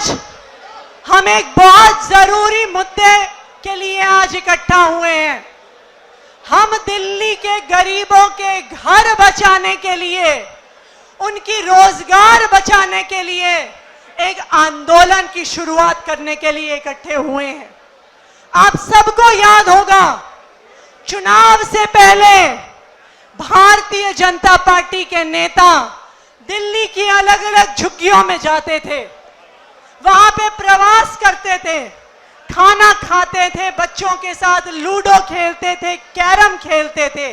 आज हम एक बहुत जरूरी मुद्दे के लिए आज इकट्ठा हुए हैं। हम दिल्ली के गरीबों के घर बचाने के लिए, उनकी रोजगार बचाने के लिए एक आंदोलन की शुरुआत करने के लिए इकट्ठे हुए हैं। आप सबको याद होगा, चुनाव से पहले भारतीय जनता पार्टी के नेता दिल्ली की अलग अलग झुग्गियों में जाते थे, वहां पे प्रवास करते थे, खाना खाते थे, बच्चों के साथ लूडो खेलते थे, कैरम खेलते थे।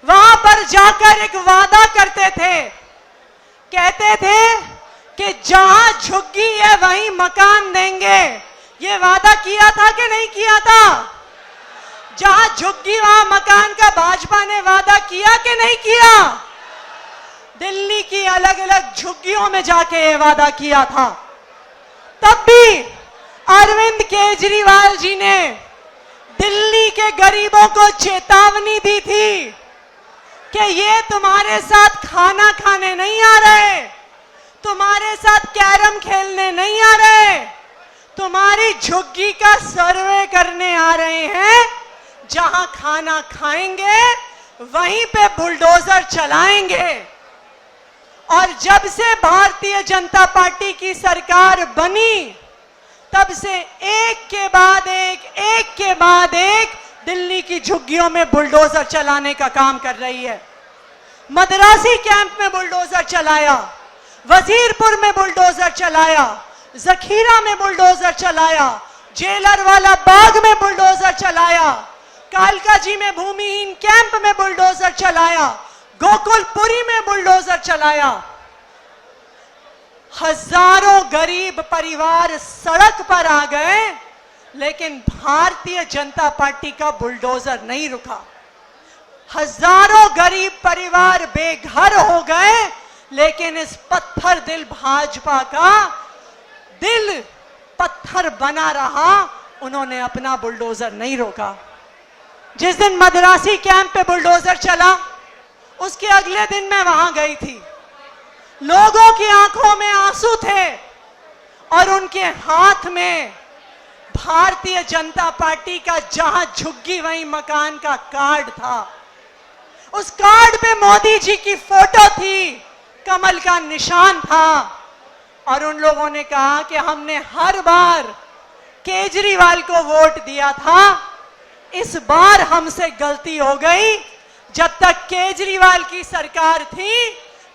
वहां पर जाकर एक वादा करते थे, कहते थे कि जहां झुग्गी है वहीं मकान देंगे। ये वादा किया था कि नहीं किया था? जहां झुग्गी वहां मकान का भाजपा ने वादा किया कि नहीं किया? दिल्ली की अलग अलग झुग्गियों में जाके ये वादा किया था। तब भी अरविंद केजरीवाल जी ने दिल्ली के गरीबों को चेतावनी दी थी कि ये तुम्हारे साथ खाना खाने नहीं आ रहे, तुम्हारे साथ कैरम खेलने नहीं आ रहे, तुम्हारी झुग्गी का सर्वे करने आ रहे हैं। जहां खाना खाएंगे वहीं पे बुलडोजर चलाएंगे। और जब से भारतीय जनता पार्टी की सरकार बनी, तब से एक के बाद एक दिल्ली की झुग्गियों में बुलडोजर चलाने का काम कर रही है। मद्रासी कैंप में बुलडोजर चलाया, वजीरपुर में बुलडोजर चलाया, जखीरा में बुलडोजर चलाया, जेलर वाला बाग में बुलडोजर चलाया, कालकाजी में भूमिहीन कैंप में बुलडोजर चलाया, गोकुलपुरी में बुलडोजर चलाया। हजारों गरीब परिवार सड़क पर आ गए, लेकिन भारतीय जनता पार्टी का बुलडोजर नहीं रुका। हजारों गरीब परिवार बेघर हो गए, लेकिन इस पत्थर दिल भाजपा का दिल पत्थर बना रहा, उन्होंने अपना बुलडोजर नहीं रोका। जिस दिन मद्रासी कैंप पे बुलडोजर चला, उसके अगले दिन मैं वहां गई थी। लोगों की आंखों में आंसू थे और उनके हाथ में भारतीय जनता पार्टी का जहां झुग्गी वहीं मकान का कार्ड था। उस कार्ड पे मोदी जी की फोटो थी, कमल का निशान था। और उन लोगों ने कहा कि हमने हर बार केजरीवाल को वोट दिया था, इस बार हमसे गलती हो गई। जब तक केजरीवाल की सरकार थी,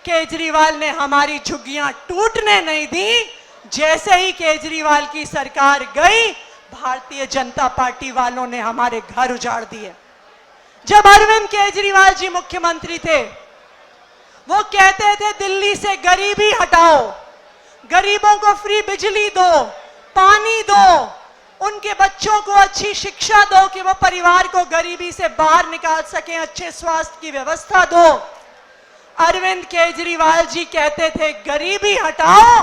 केजरीवाल ने हमारी झुग्गियां टूटने नहीं दी। जैसे ही केजरीवाल की सरकार गई, भारतीय जनता पार्टी वालों ने हमारे घर उजाड़ दिए। जब अरविंद केजरीवाल जी मुख्यमंत्री थे, वो कहते थे दिल्ली से गरीबी हटाओ, गरीबों को फ्री बिजली दो, पानी दो, उनके बच्चों को अच्छी शिक्षा दो कि वो परिवार को गरीबी से बाहर निकाल सकें, अच्छे स्वास्थ्य की व्यवस्था दो। अरविंद केजरीवाल जी कहते थे गरीबी हटाओ।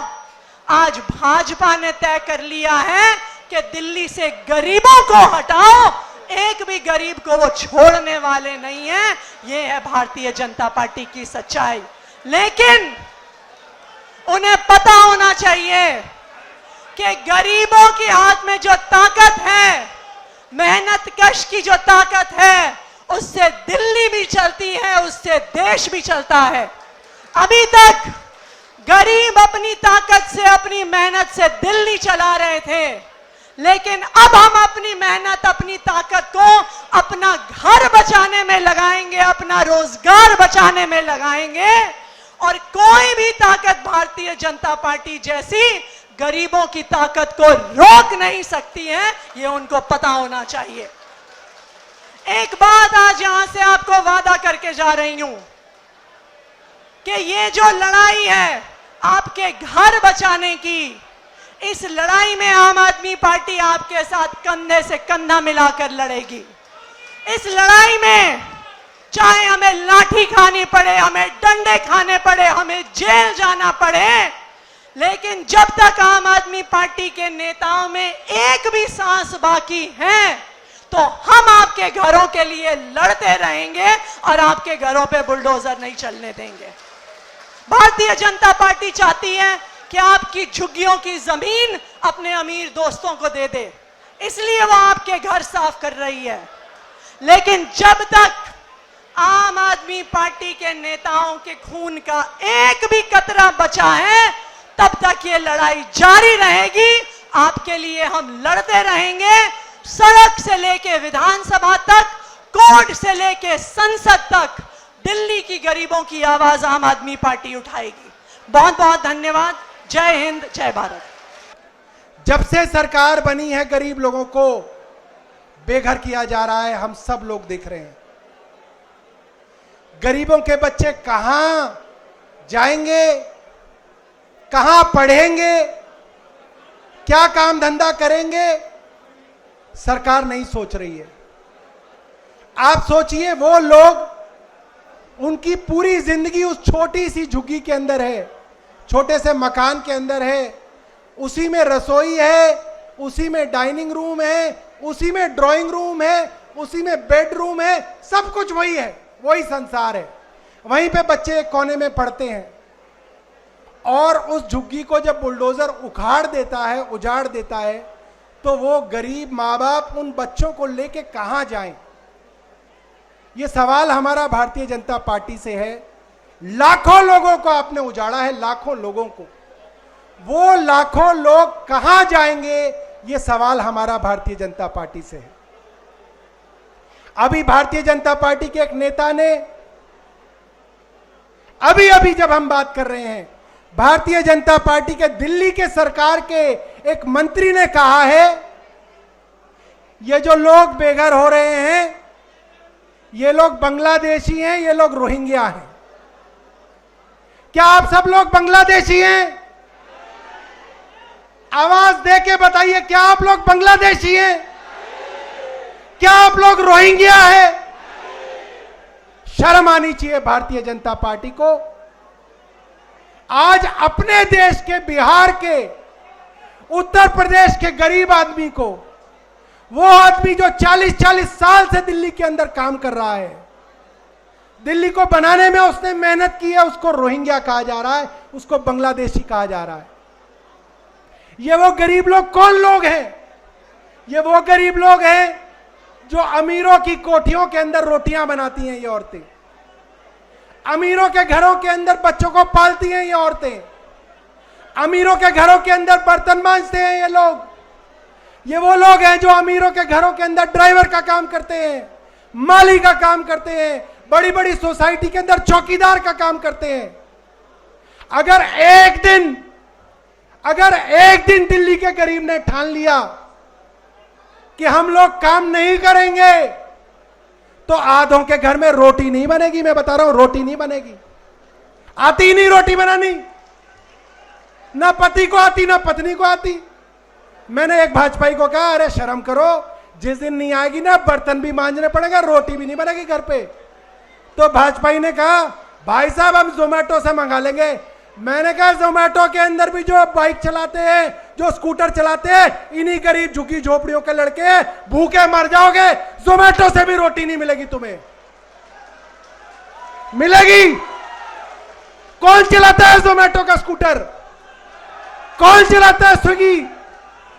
आज भाजपा ने तय कर लिया है कि दिल्ली से गरीबों को हटाओ, एक भी गरीब को वो छोड़ने वाले नहीं है। ये है भारतीय जनता पार्टी की सच्चाई। लेकिन उन्हें पता होना चाहिए कि गरीबों के हाथ में जो ताकत है, मेहनत कश की जो ताकत है, उससे दिल्ली भी चलती है, उससे देश भी चलता है। अभी तक गरीब अपनी ताकत से, अपनी मेहनत से दिल्ली चला रहे थे, लेकिन अब हम अपनी मेहनत, अपनी ताकत को अपना घर बचाने में लगाएंगे, अपना रोजगार बचाने में लगाएंगे। और कोई भी ताकत भारतीय जनता पार्टी जैसी गरीबों की ताकत को रोक नहीं सकती है, ये उनको पता होना चाहिए। एक बात आज यहां से आपको वादा करके जा रही हूं कि ये जो लड़ाई है आपके घर बचाने की, इस लड़ाई में आम आदमी पार्टी आपके साथ कंधे से कंधा मिलाकर लड़ेगी। इस लड़ाई में चाहे हमें लाठी खानी पड़े, हमें डंडे खाने पड़े, हमें जेल जाना पड़े, लेकिन जब तक आम आदमी पार्टी के नेताओं में एक भी सांस बाकी है, तो हम आपके घरों के लिए लड़ते रहेंगे और आपके घरों पे बुलडोजर नहीं चलने देंगे। भारतीय जनता पार्टी चाहती है कि आपकी झुग्गियों की जमीन अपने अमीर दोस्तों को दे दे, इसलिए वो आपके घर साफ कर रही है। लेकिन जब तक आम आदमी पार्टी के नेताओं के खून का एक भी कतरा बचा है, तब तक ये लड़ाई जारी रहेगी। आपके लिए हम लड़ते रहेंगे, सड़क से लेके विधानसभा तक, कोर्ट से लेके संसद तक दिल्ली की गरीबों की आवाज आम आदमी पार्टी उठाएगी। बहुत बहुत धन्यवाद। जय हिंद, जय भारत। जब से सरकार बनी है गरीब लोगों को बेघर किया जा रहा है, हम सब लोग देख रहे हैं। गरीबों के बच्चे कहां जाएंगे, कहां पढ़ेंगे, क्या काम धंधा करेंगे, सरकार नहीं सोच रही है। आप सोचिए, वो लोग, उनकी पूरी जिंदगी उस छोटी सी झुग्गी के अंदर है, छोटे से मकान के अंदर है, उसी में रसोई है, उसी में डाइनिंग रूम है, उसी में ड्राइंग रूम है, उसी में बेडरूम है, सब कुछ वही है, वही संसार है। वहीं पे बच्चे एक कोने में पढ़ते हैं। और उस झुग्गी को जब बुलडोजर उखाड़ देता है, उजाड़ देता है, तो वो गरीब माँ बाप उन बच्चों को लेके कहां जाएं? ये सवाल हमारा भारतीय जनता पार्टी से है। लाखों लोगों को आपने उजाड़ा है, लाखों लोगों को। वो लाखों लोग कहां जाएंगे, ये सवाल हमारा भारतीय जनता पार्टी से है। अभी भारतीय जनता पार्टी के एक नेता ने, अभी जब हम बात कर रहे हैं, भारतीय जनता पार्टी के दिल्ली के सरकार के एक मंत्री ने कहा है, ये जो लोग बेघर हो रहे हैं, ये लोग बांग्लादेशी हैं, ये लोग रोहिंग्या हैं। क्या आप सब लोग बांग्लादेशी हैं? आवाज दे के बताइए, क्या आप लोग बांग्लादेशी हैं? क्या आप लोग रोहिंग्या हैं? शर्म आनी चाहिए भारतीय जनता पार्टी को। आज अपने देश के, बिहार के, उत्तर प्रदेश के गरीब आदमी को, वो आदमी जो 40-40 साल से दिल्ली के अंदर काम कर रहा है, दिल्ली को बनाने में उसने मेहनत की है, उसको रोहिंग्या कहा जा रहा है, उसको बांग्लादेशी कहा जा रहा है। ये वो गरीब लोग कौन लोग हैं? ये वो गरीब लोग हैं जो अमीरों की कोठियों के अंदर रोटियां बनाती हैं ये औरतें, अमीरों के घरों के अंदर बच्चों को पालती हैं ये औरतें, अमीरों के घरों के अंदर बर्तन मांजते हैं ये लोग। ये वो लोग हैं जो अमीरों के घरों के अंदर ड्राइवर का काम करते हैं, माली का काम करते हैं, बड़ी बड़ी सोसाइटी के अंदर चौकीदार का काम करते हैं। अगर एक दिन दिल्ली के गरीब ने ठान लिया कि हम लोग काम नहीं करेंगे, तो आधों के घर में रोटी नहीं बनेगी। मैं बता रहा हूं, रोटी नहीं बनेगी। आती नहीं रोटी बनानी, ना पति को आती ना पत्नी को आती। मैंने एक भाजपाई को कहा, अरे शर्म करो, जिस दिन नहीं आएगी ना, बर्तन भी मांजने पड़ेगा, रोटी भी नहीं बनेगी घर पे। तो भाजपाई ने कहा, भाई साहब हम जोमेटो से मंगा लेंगे। मैंने कहा, जोमेटो के अंदर भी जो बाइक चलाते हैं, जो स्कूटर चलाते हैं, इन्हीं गरीब झुग्गी झोपड़ियों के लड़के हैं, भूखे मर जाओगे। जोमेटो से भी रोटी नहीं मिलेगी तुम्हें। मिलेगी? कौन चलाता है जोमेटो का स्कूटर? कौन चलाता है स्विगी?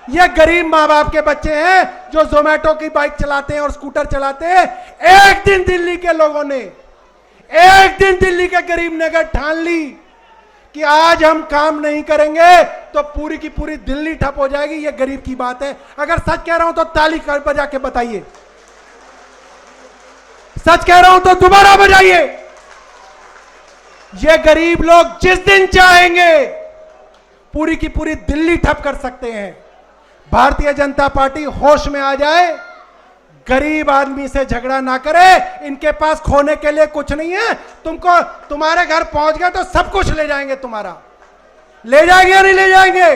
ये गरीब माँ बाप के बच्चे हैं जो जोमेटो की बाइक चलाते हैं और स्कूटर चलाते हैं। एक दिन दिल्ली के लोगों ने, एक दिन दिल्ली के गरीब ने अगर ठान ली कि आज हम काम नहीं करेंगे, तो पूरी की पूरी दिल्ली ठप हो जाएगी। ये गरीब की बात है। अगर सच कह रहा हूं तो ताली कर बजा के बताइए। सच कह रहा हूं तो दोबारा बजाइए। ये गरीब लोग जिस दिन चाहेंगे पूरी की पूरी दिल्ली ठप कर सकते हैं। भारतीय जनता पार्टी होश में आ जाए, गरीब आदमी से झगड़ा ना करे। इनके पास खोने के लिए कुछ नहीं है। तुमको, तुम्हारे घर पहुंच गए तो सब कुछ ले जाएंगे तुम्हारा। ले जाएंगे या नहीं ले जाएंगे?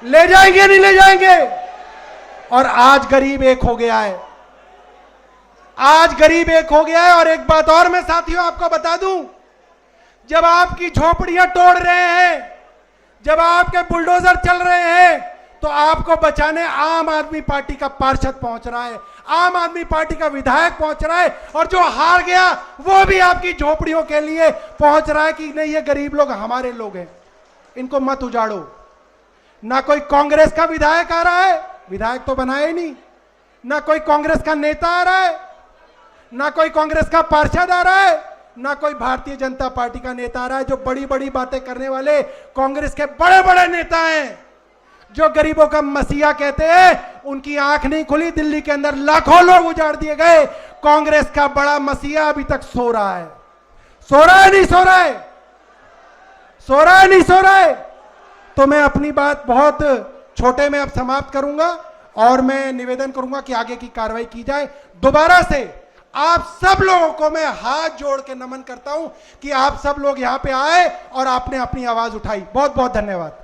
ले जाएंगे या नहीं ले जाएंगे? और आज गरीब एक हो गया है। आज गरीब एक हो गया है। और एक बात और मैं साथियों आपको बता दूं, जब आपकी झोपड़ियां तोड़ रहे हैं, जब आपके बुलडोजर चल रहे हैं, तो आपको बचाने आम आदमी पार्टी का पार्षद पहुंच रहा है, आम आदमी पार्टी का विधायक पहुंच रहा है, और जो हार गया वो भी आपकी झोपड़ियों के लिए पहुंच रहा है कि नहीं, ये गरीब लोग हमारे लोग हैं। इनको मत उजाड़ो। ना कोई कांग्रेस का विधायक आ रहा है, विधायक तो बनाया ही नहीं, ना कोई कांग्रेस का नेता आ रहा है, ना कोई कांग्रेस का पार्षद आ रहा है, ना कोई भारतीय जनता पार्टी का नेता आ रहा है। जो बड़ी बड़ी बातें करने वाले कांग्रेस के बड़े बड़े नेता हैं, जो गरीबों का मसीहा कहते हैं, उनकी आंख नहीं खुली। दिल्ली के अंदर लाखों लोग उजाड़ दिए गए, कांग्रेस का बड़ा मसीहा अभी तक सो रहा है। सो रहा है नहीं सो रहा है? सो रहा है नहीं सो रहा है? तो मैं अपनी बात बहुत छोटे में अब समाप्त करूंगा और मैं निवेदन करूंगा कि आगे की कार्रवाई की जाए। दोबारा से आप सब लोगों को मैं हाथ जोड़ के नमन करता हूं कि आप सब लोग यहां पे आए और आपने अपनी आवाज उठाई। बहुत बहुत धन्यवाद।